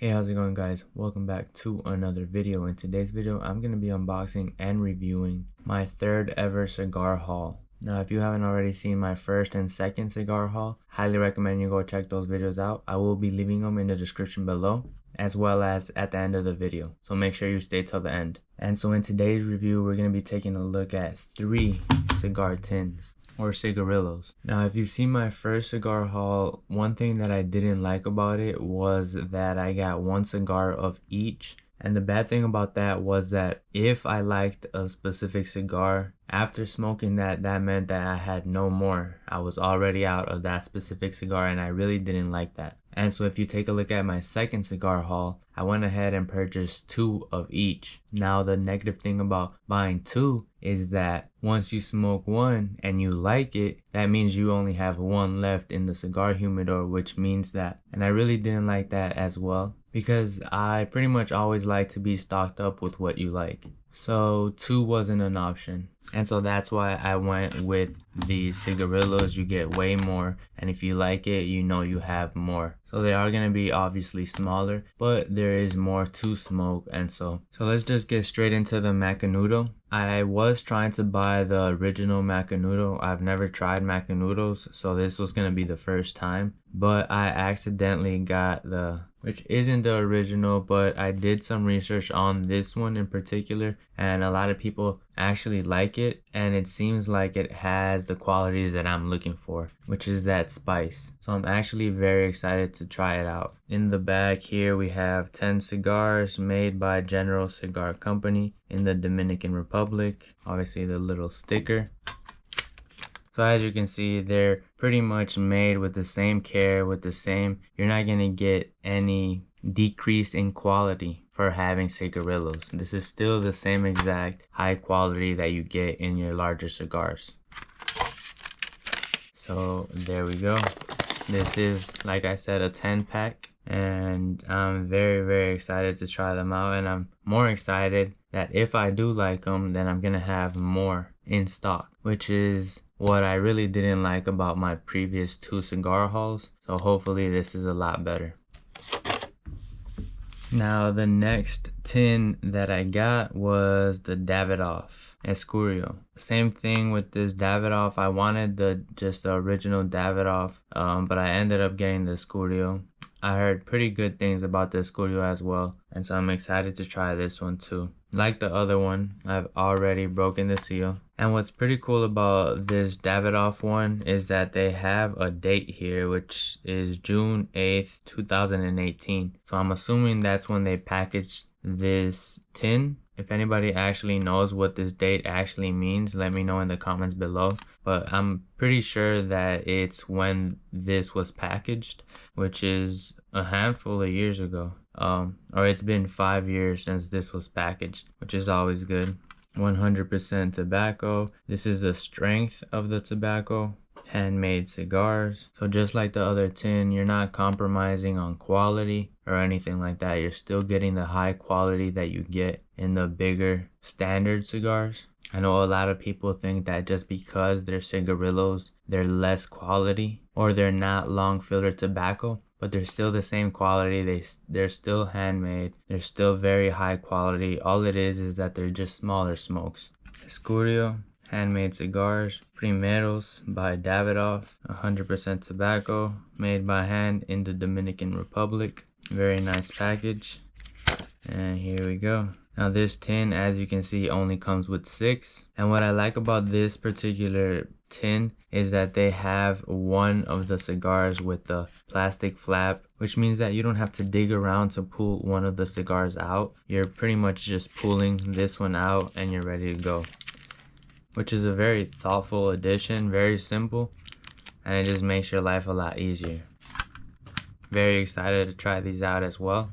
Hey, how's it going, guys? Welcome back to another video. In today's video, I'm going to be unboxing and reviewing my third ever cigar haul. Now, if you haven't already seen my first and second cigar haul, highly recommend you go check those videos out. I will be leaving them in the description below, as well as at the end of the video. So make sure you stay till the end. And so in today's review, we're going to be taking a look at 3 cigar tins, or cigarillos. Now, if you've seen my first cigar haul, one thing that I didn't like about it was that I got 1 cigar of each. And the bad thing about that was that if I liked a specific cigar, after smoking that meant that I had no more. I was already out of that specific cigar, and I really didn't like that. And so if you take a look at my second cigar haul, I went ahead and purchased 2 of each. Now, the negative thing about buying 2 is that once you smoke 1 and you like it, that means you only have 1 left in the cigar humidor, which means that. And I really didn't like that as well, because I pretty much always like to be stocked up with what you like. So 2 wasn't an option. And so that's why I went with the cigarillos. You get way more, and if you like it, you know you have more. So they are going to be obviously smaller, but there is more to smoke. And so let's just get straight into the Macanudo. I was trying to buy the original Macanudo. I've never tried Macanudos, so this was going to be the first time. But I accidentally got which isn't the original, but I did some research on this one in particular, and a lot of people actually like it, and it seems like it has the qualities that I'm looking for, which is that spice. So I'm actually very excited to try it out. In the back here we have 10 cigars made by General Cigar Company in the Dominican Republic. Obviously the little sticker. So as you can see, they're pretty much made with the same care, you're not gonna get any decrease in quality for having cigarillos. This is still the same exact high quality that you get in your larger cigars. So there we go. This is, like I said, a 10 pack, and I'm very excited to try them out, and I'm more excited that if I do like them, then I'm gonna have more in stock, which is what I really didn't like about my previous 2 cigar hauls. So hopefully this is a lot better. Now, the next tin that I got was the Davidoff Escurio. Same thing with this Davidoff. I wanted just the original Davidoff, but I ended up getting the Escurio. I heard pretty good things about the Escurio as well, and so I'm excited to try this one too. Like the other one, I've already broken the seal. And what's pretty cool about this Davidoff one is that they have a date here, which is June 8th, 2018. So I'm assuming that's when they packaged this tin. If anybody actually knows what this date actually means, let me know in the comments below. But I'm pretty sure that it's when this was packaged, which is a handful of years ago. Or it's been 5 years since this was packaged, which is always good. 100% tobacco. This is the strength of the tobacco. Handmade cigars. So just like the other tin, you're not compromising on quality or anything like that. You're still getting the high quality that you get in the bigger standard cigars. I know a lot of people think that just because they're cigarillos, they're less quality, or they're not long filter tobacco, but they're still the same quality. They're still handmade. They're still very high quality. All it is that they're just smaller smokes. Escurio. Handmade cigars, Primeros by Davidoff, 100% tobacco, made by hand in the Dominican Republic. Very nice package. And here we go. Now this tin, as you can see, only comes with 6. And what I like about this particular tin is that they have one of the cigars with the plastic flap, which means that you don't have to dig around to pull one of the cigars out. You're pretty much just pulling this one out and you're ready to go, which is a very thoughtful addition, very simple, and it just makes your life a lot easier. Very excited to try these out as well.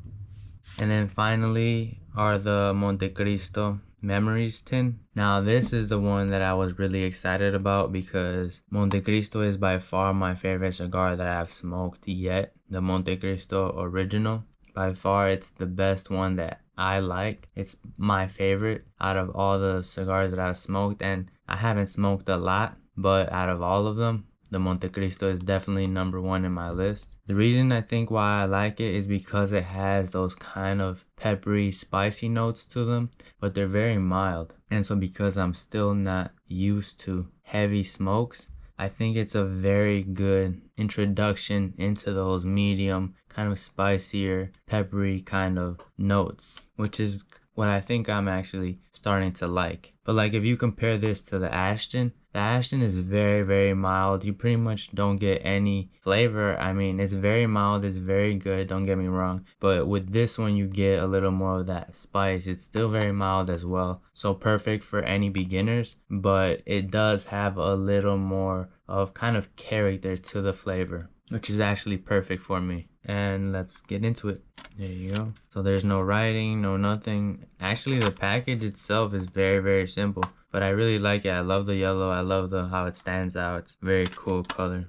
And then finally are the Montecristo Memories tin. Now this is the one that I was really excited about because Montecristo is by far my favorite cigar that I've smoked yet. The Montecristo original. By far it's the best one that I like. It's my favorite out of all the cigars that I've smoked, and I haven't smoked a lot, but out of all of them, the Montecristo is definitely number one in my list. The reason I think why I like it is because it has those kind of peppery, spicy notes to them, but they're very mild. And so because I'm still not used to heavy smokes, I think it's a very good introduction into those medium, kind of spicier, peppery kind of notes, which is what I think I'm actually starting to like. But like if you compare this to the Ashton is very, very mild. You pretty much don't get any flavor. I mean, it's very mild, it's very good, don't get me wrong. But with this one, you get a little more of that spice. It's still very mild as well. So perfect for any beginners, but it does have a little more of kind of character to the flavor, which is actually perfect for me. And let's get into it. There you go. So there's no writing, no nothing. Actually, the package itself is very, very simple, but I really like it. I love the yellow. I love how it stands out. It's a very cool color.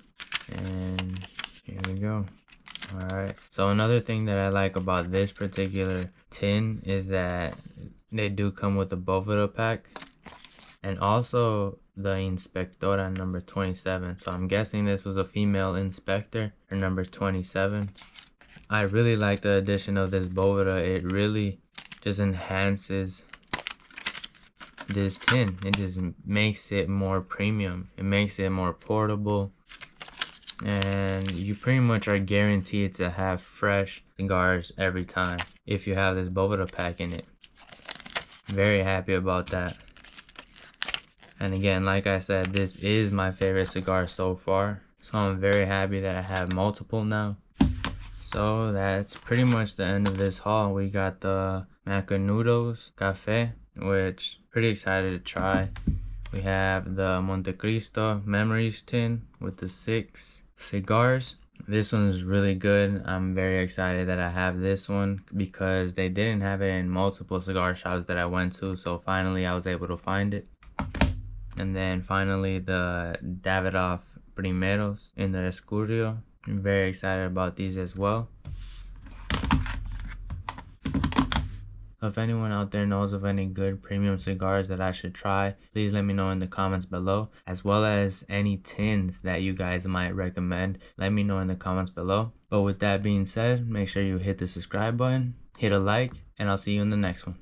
And here we go. All right. So another thing that I like about this particular tin is that they do come with a Boveda pack, and also the Inspectora number 27. So I'm guessing this was a female inspector, her number 27. I really like the addition of this Boveda. It really just enhances this tin. It just makes it more premium. It makes it more portable. And you pretty much are guaranteed to have fresh cigars every time if you have this Boveda pack in it. Very happy about that. And again, like I said, this is my favorite cigar so far. So I'm very happy that I have multiple now. So that's pretty much the end of this haul. We got the Macanudos Cafe, which pretty excited to try. We have the Montecristo Memories tin with the 6 cigars. This one's really good. I'm very excited that I have this one because they didn't have it in multiple cigar shops that I went to. So finally I was able to find it. And then finally the Davidoff Primeros in the Escurio. I'm very excited about these as well. If anyone out there knows of any good premium cigars that I should try, please let me know in the comments below, as well as any tins that you guys might recommend. Let me know in the comments below. But with that being said, make sure you hit the subscribe button, hit a like, and I'll see you in the next one.